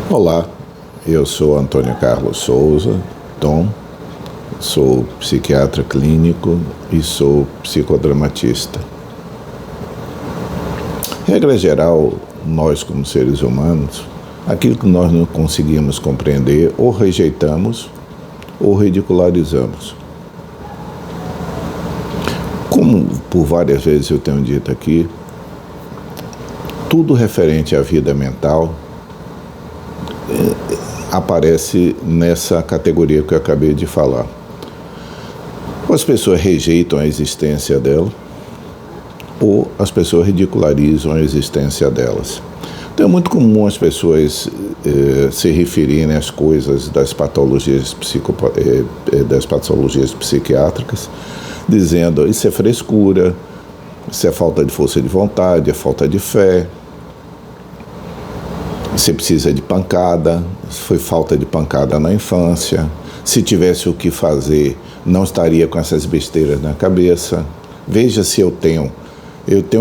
Olá, eu sou Antônio Carlos Souza, Tom, sou psiquiatra clínico e sou psicodramatista. Regra geral, nós como seres humanos, aquilo que nós não conseguimos compreender, ou rejeitamos ou ridicularizamos. Como por várias vezes eu tenho dito aqui, tudo referente à vida mental aparece nessa categoria que eu acabei de falar. Ou as pessoas rejeitam a existência dela, ou as pessoas ridicularizam a existência delas. Então é muito comum as pessoas se referirem às coisas das patologias psiquiátricas, dizendo isso é frescura, isso é falta de força de vontade, é falta de fé, você precisa de pancada, foi falta de pancada na infância, se tivesse o que fazer, não estaria com essas besteiras na cabeça. Veja se eu tenho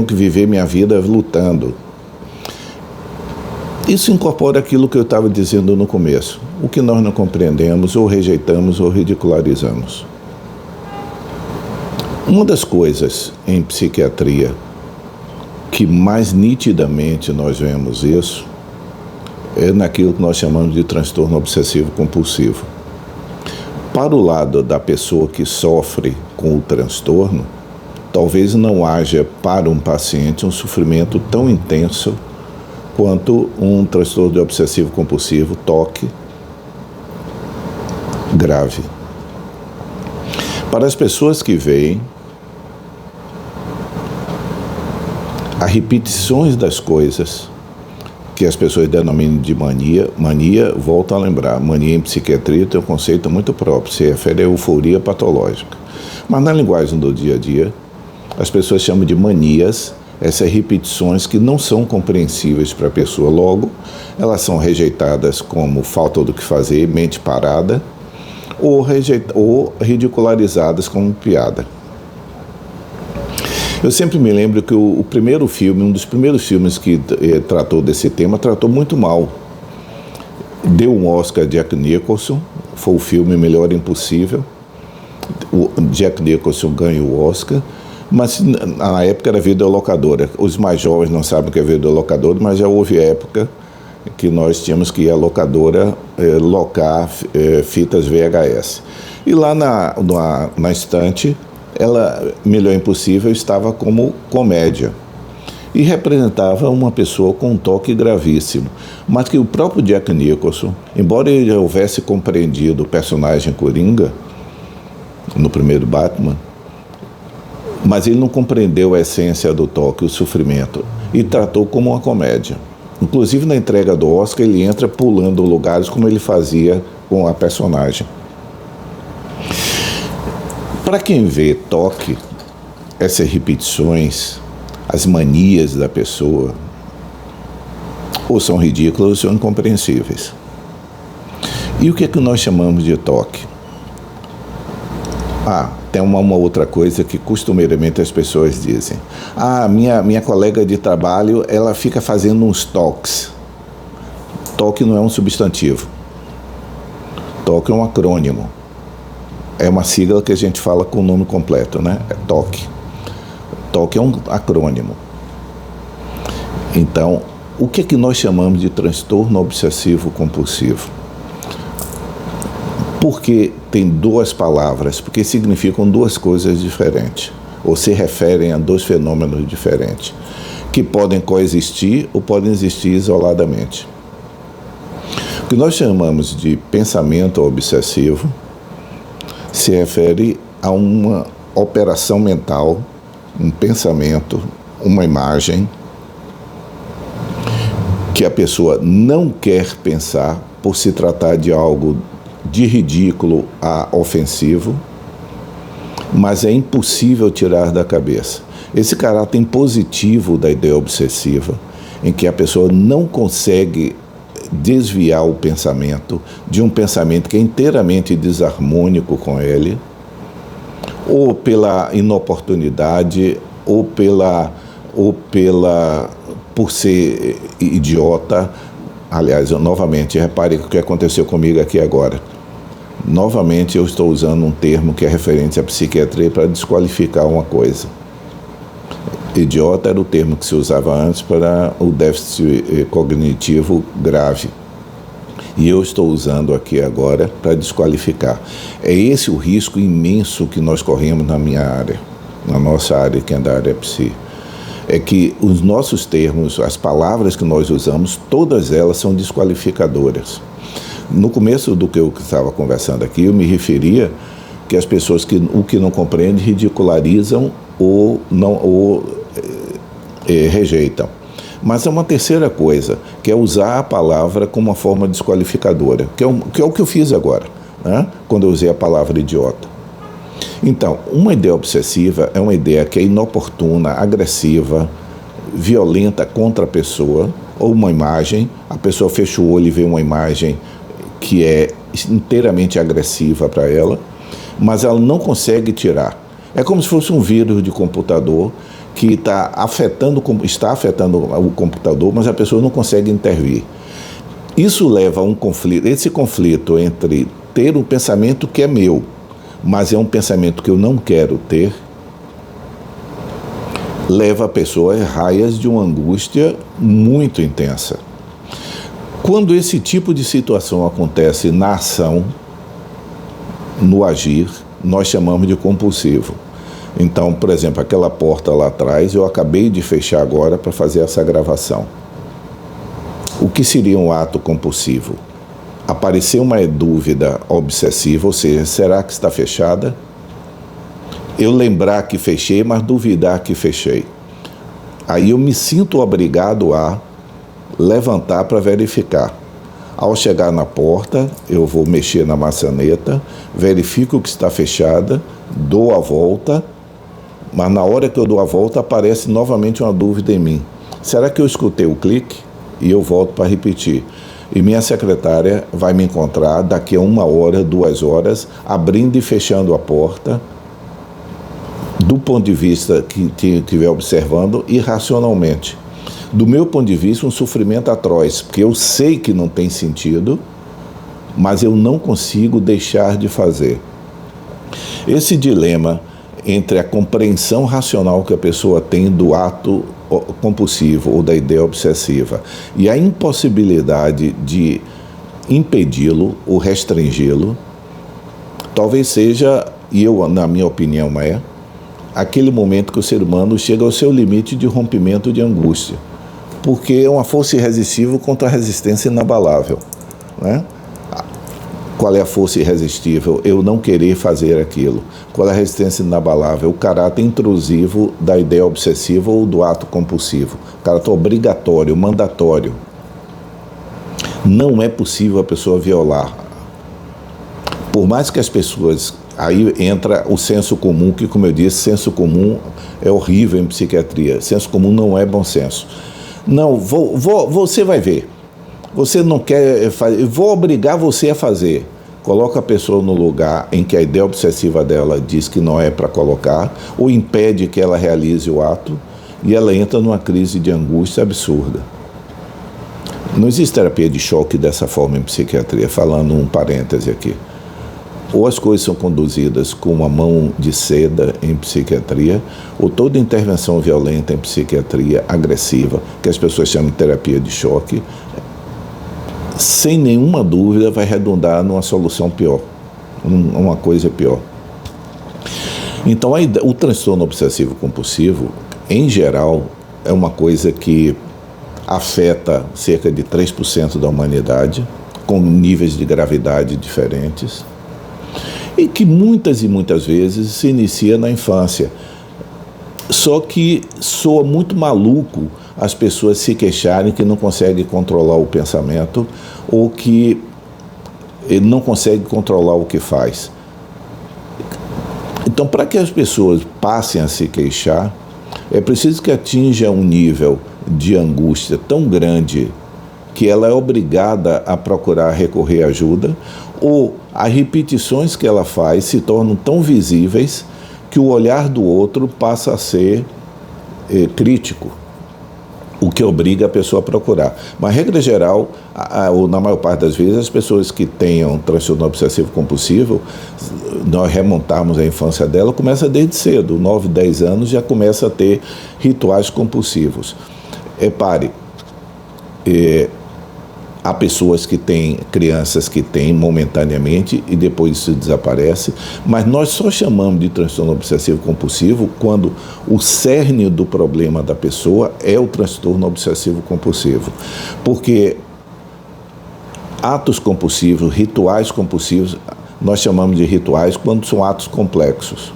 que viver minha vida lutando. Isso incorpora aquilo que eu estava dizendo no começo. O que nós não compreendemos, ou rejeitamos, ou ridicularizamos. Uma das coisas em psiquiatria que mais nitidamente nós vemos isso é naquilo que nós chamamos de transtorno obsessivo compulsivo. Para o lado da pessoa que sofre com o transtorno, talvez não haja para um paciente um sofrimento tão intenso quanto um transtorno de obsessivo compulsivo, TOC, grave. Para as pessoas que veem, as repetições das coisas que as pessoas denominam de mania, volto a lembrar, mania em psiquiatria tem um conceito muito próprio, se refere à euforia patológica. Mas na linguagem do dia a dia, as pessoas chamam de manias essas repetições que não são compreensíveis para a pessoa. Logo, elas são rejeitadas como falta do que fazer, mente parada, ou ridicularizadas como piada. Eu sempre me lembro que o primeiro filme, um dos primeiros filmes que tratou desse tema, tratou muito mal. Deu um Oscar a Jack Nicholson, foi o filme Melhor Impossível. O Jack Nicholson ganhou o Oscar, mas na época era videolocadora. Os mais jovens não sabem o que é videolocadora, mas já houve época que nós tínhamos que ir à locadora locar fitas VHS. E lá na estante, Melhor Impossível estava como comédia e representava uma pessoa com um toque gravíssimo, mas que o próprio Jack Nicholson, embora ele houvesse compreendido o personagem Coringa no primeiro Batman, mas ele não compreendeu a essência do toque, o sofrimento, e tratou como uma comédia. Inclusive na entrega do Oscar ele entra pulando lugares como ele fazia com a personagem. Para quem vê toque, essas repetições, as manias da pessoa, ou são ridículas ou são incompreensíveis. E o que é que nós chamamos de toque? Tem uma outra coisa que costumeiramente as pessoas dizem. Minha colega de trabalho, ela fica fazendo uns toques. Toque não é um substantivo. Toque é um acrônimo. É uma sigla que a gente fala com o nome completo, né? É TOC. TOC é um acrônimo. Então, o que é que nós chamamos de transtorno obsessivo compulsivo? Porque tem duas palavras, porque significam duas coisas diferentes, ou se referem a dois fenômenos diferentes, que podem coexistir ou podem existir isoladamente. O que nós chamamos de pensamento obsessivo se refere a uma operação mental, um pensamento, uma imagem que a pessoa não quer pensar por se tratar de algo de ridículo a ofensivo, mas é impossível tirar da cabeça. Esse caráter impositivo da ideia obsessiva, em que a pessoa não consegue desviar o pensamento de um pensamento que é inteiramente desarmônico com ele, ou pela inoportunidade, ou por ser idiota, Aliás, novamente, repare o que aconteceu comigo aqui agora. Novamente eu estou usando um termo que é referente à psiquiatria para desqualificar uma coisa. Idiota era o termo que se usava antes para o déficit cognitivo grave. E eu estou usando aqui agora para desqualificar. É esse o risco imenso que nós corremos na minha área, na nossa área, que é da área psi. É que os nossos termos, as palavras que nós usamos, todas elas são desqualificadoras. No começo do que eu estava conversando aqui, eu me referia que as pessoas que o que não compreendem ridicularizam ou rejeitam. Mas é uma terceira coisa, que é usar a palavra como uma forma desqualificadora, que é o que eu fiz agora, né? Quando eu usei a palavra idiota. Então, uma ideia obsessiva é uma ideia que é inoportuna, agressiva, violenta contra a pessoa, ou uma imagem, a pessoa fecha o olho e vê uma imagem que é inteiramente agressiva para ela, mas ela não consegue tirar. É como se fosse um vírus de computador que está afetando o computador, mas a pessoa não consegue intervir. Isso leva a um conflito, esse conflito entre ter um pensamento que é meu, mas é um pensamento que eu não quero ter, leva a pessoa a raias de uma angústia muito intensa. Quando esse tipo de situação acontece na ação, no agir, nós chamamos de compulsivo. Então, por exemplo, aquela porta lá atrás, eu acabei de fechar agora para fazer essa gravação. O que seria um ato compulsivo? Aparecer uma dúvida obsessiva, ou seja, será que está fechada? Eu lembrar que fechei, mas duvidar que fechei. Aí eu me sinto obrigado a levantar para verificar. Ao chegar na porta, eu vou mexer na maçaneta, verifico que está fechada, dou a volta, mas na hora que eu dou a volta aparece novamente uma dúvida em mim. Será que eu escutei o clique? E eu volto para repetir. E minha secretária vai me encontrar daqui a 1 hora, 2 horas, abrindo e fechando a porta, do ponto de vista que estiver observando, irracionalmente. Do meu ponto de vista, um sofrimento atroz, porque eu sei que não tem sentido, mas eu não consigo deixar de fazer. Esse dilema entre a compreensão racional que a pessoa tem do ato compulsivo ou da ideia obsessiva e a impossibilidade de impedi-lo ou restringi-lo, talvez seja, e eu, na minha opinião, aquele momento que o ser humano chega ao seu limite de rompimento de angústia, porque é uma força irresistível contra a resistência inabalável, né? Qual é a força irresistível? Eu não querer fazer aquilo. Qual é a resistência inabalável? O caráter intrusivo da ideia obsessiva ou do ato compulsivo. O caráter obrigatório, mandatório. Não é possível a pessoa violar. Por mais que as pessoas... Aí entra o senso comum, que, como eu disse, senso comum é horrível em psiquiatria. Senso comum não é bom senso. Não, você vai ver. Você não quer fazer, vou obrigar você a fazer. Coloca a pessoa no lugar em que a ideia obsessiva dela diz que não é para colocar, ou impede que ela realize o ato, e ela entra numa crise de angústia absurda. Não existe terapia de choque dessa forma em psiquiatria, falando um parêntese aqui. Ou as coisas são conduzidas com uma mão de seda em psiquiatria, ou toda intervenção violenta em psiquiatria agressiva, que as pessoas chamam de terapia de choque, sem nenhuma dúvida vai redundar numa solução pior, uma coisa pior. Então o transtorno obsessivo compulsivo, em geral, é uma coisa que afeta cerca de 3% da humanidade, com níveis de gravidade diferentes, e que muitas e muitas vezes se inicia na infância. Só que soa muito maluco as pessoas se queixarem que não conseguem controlar o pensamento ou que não conseguem controlar o que faz. Então, para que as pessoas passem a se queixar, é preciso que atinja um nível de angústia tão grande que ela é obrigada a procurar recorrer à ajuda, ou as repetições que ela faz se tornam tão visíveis que o olhar do outro passa a ser crítico. o que obriga a pessoa a procurar. Mas, regra geral, ou na maior parte das vezes, as pessoas que tenham transtorno obsessivo compulsivo, nós remontarmos a infância dela, começa desde cedo, 9, 10 anos, já começa a ter rituais compulsivos. Repare, há pessoas que têm, crianças que têm momentaneamente e depois isso desaparece, mas nós só chamamos de transtorno obsessivo compulsivo quando o cerne do problema da pessoa é o transtorno obsessivo compulsivo. Porque atos compulsivos, rituais compulsivos, nós chamamos de rituais quando são atos complexos.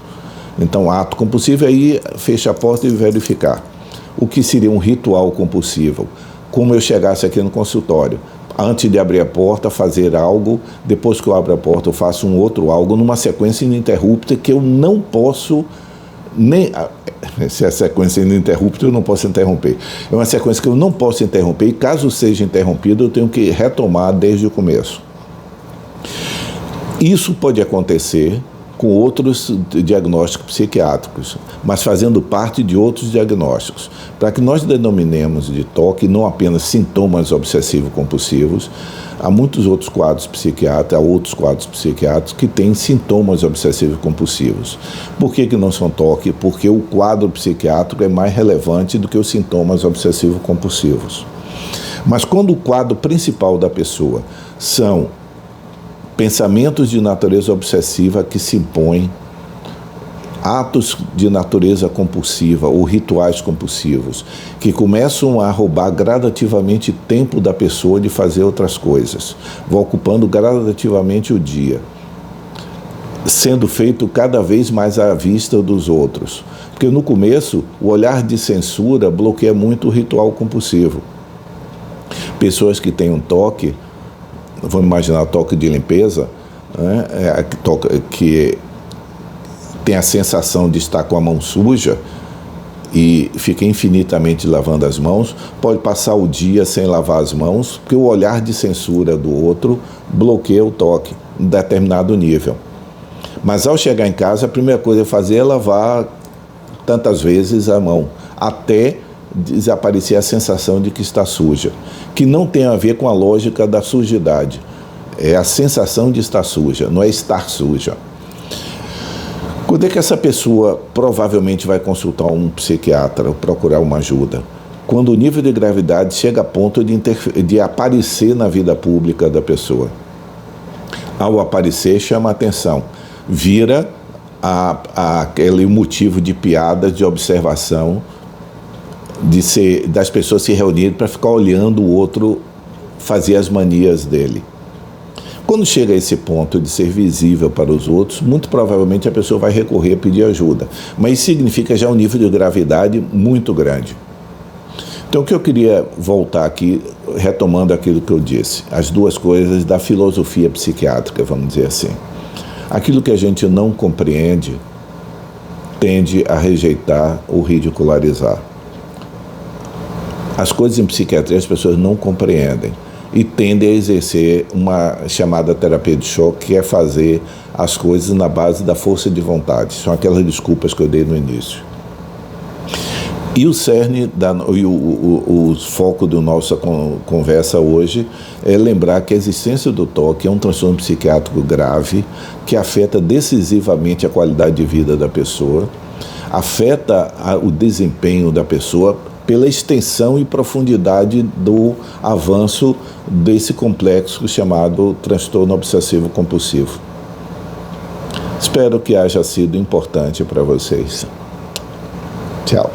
Então, ato compulsivo é ir, fecha a porta e verificar. O que seria um ritual compulsivo? Como eu chegasse aqui no consultório, antes de abrir a porta, fazer algo, depois que eu abro a porta, eu faço um outro algo, numa sequência ininterrupta que eu não posso nem... Se é sequência ininterrupta, eu não posso interromper. É uma sequência que eu não posso interromper e, caso seja interrompido, eu tenho que retomar desde o começo. Isso pode acontecer com outros diagnósticos psiquiátricos, mas fazendo parte de outros diagnósticos. Para que nós denominemos de TOC não apenas sintomas obsessivo-compulsivos, há muitos outros quadros psiquiátricos, há outros quadros psiquiátricos que têm sintomas obsessivo-compulsivos. Por que não são TOC? Porque o quadro psiquiátrico é mais relevante do que os sintomas obsessivo-compulsivos. Mas quando o quadro principal da pessoa são pensamentos de natureza obsessiva que se impõem, atos de natureza compulsiva ou rituais compulsivos que começam a roubar gradativamente tempo da pessoa de fazer outras coisas, vão ocupando gradativamente o dia, sendo feito cada vez mais à vista dos outros. Porque no começo, o olhar de censura bloqueia muito o ritual compulsivo. Pessoas que têm um toque, vamos imaginar toque de limpeza, né, que tem a sensação de estar com a mão suja e fica infinitamente lavando as mãos, pode passar o dia sem lavar as mãos, porque o olhar de censura do outro bloqueia o toque em determinado nível. Mas ao chegar em casa, a primeira coisa a fazer é lavar tantas vezes a mão, até desaparecer a sensação de que está suja, que não tem a ver com a lógica da sujidade. É a sensação de estar suja, não é estar suja. Quando é que essa pessoa provavelmente vai consultar um psiquiatra ou procurar uma ajuda? Quando o nível de gravidade chega a ponto de aparecer na vida pública da ao aparecer, chama a atenção, vira aquele motivo de piada, de observação, das pessoas se reunirem para ficar olhando o outro fazer as manias dele. Quando chega a esse ponto de ser visível para os outros, muito provavelmente a pessoa vai recorrer a pedir ajuda. Mas isso significa já um nível de gravidade muito grande. Então, o que eu queria voltar aqui, retomando aquilo que eu disse, as duas coisas da filosofia psiquiátrica, vamos dizer assim. Aquilo que a gente não compreende tende a rejeitar ou ridicularizar. As coisas em psiquiatria as pessoas não compreendem e tendem a exercer uma chamada terapia de choque, que é fazer as coisas na base da força de vontade. São aquelas desculpas que eu dei no início. E o cerne, o foco da nossa conversa hoje é lembrar que a existência do TOC é um transtorno psiquiátrico grave que afeta decisivamente a qualidade de vida da pessoa, afeta o desempenho da pessoa pela extensão e profundidade do avanço desse complexo chamado transtorno obsessivo-compulsivo. Espero que haja sido importante para vocês. Tchau.